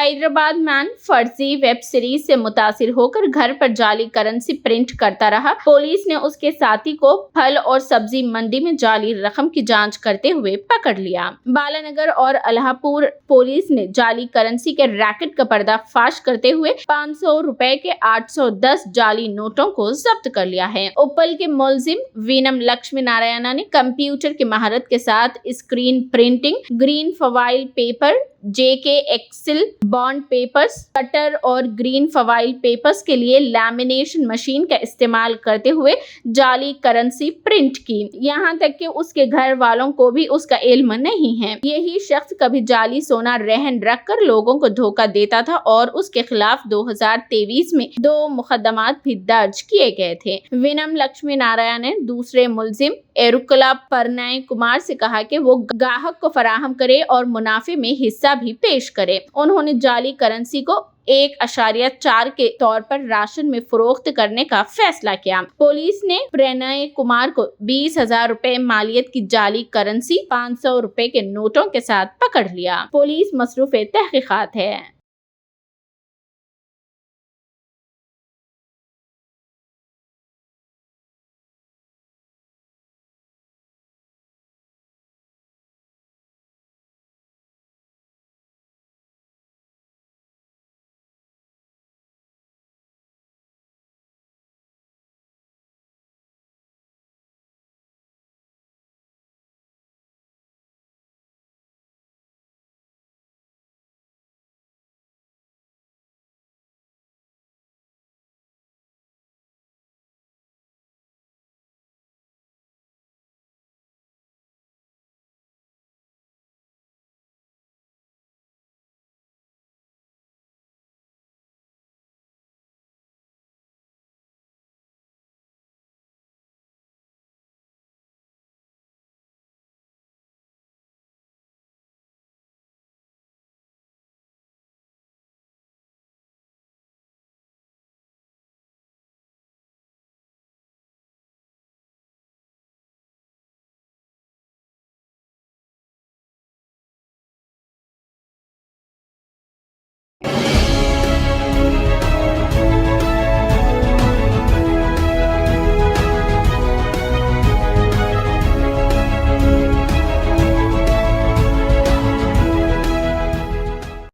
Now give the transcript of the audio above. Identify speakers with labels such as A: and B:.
A: Hyderabad man फर्जी web series से मुतासिर होकर घर पर जाली करेंसी प्रिंट करता रहा। पुलिस ने उसके साथी को फल और सब्जी मंडी में जाली रकम की जांच करते हुए पकड़ लिया। बालानगर और अल्हापुर पुलिस ने जाली करेंसी के रैकेट का पर्दाफाश करते हुए 500 रुपए के 810 जाली नोटों को जब्त कर लिया है। उपल के मुलजिम वीनम लक्ष्मी नारायण ने कंप्यूटर की महारत के साथ स्क्रीन प्रिंटिंग, ग्रीन फवाइल पेपर, जेके एक्सेल बॉन्ड पेपर्स, कटर और ग्रीन फवाइल पेपर्स के लिए लैमिनेशन मशीन का इस्तेमाल करते हुए जाली करेंसी प्रिंट की। यहाँ तक कि उसके घर वालों को भी उसका इल्म नहीं है। यही शख्स कभी जाली सोना रहन रखकर लोगों को धोखा देता था और उसके खिलाफ 2023 में 2 मुकदमात भी दर्ज किए गए थे। वीनम लक्ष्मी नारायण ने दूसरे मुलजिम एरुकला परनय कुमार से कहा कि वो ग्राहक को फराहम करे और मुनाफे में हिस्सा भी पेश करे। उन्होंने जाली करेंसी को 1.4 के तौर पर राशन में फरोख्त करने का फैसला किया। पुलिस ने प्रणय कुमार को 20,000 रुपए मालियत की जाली करेंसी 500 रुपए के नोटों के साथ पकड़ लिया। पुलिस मसरूफ तहकीकात है।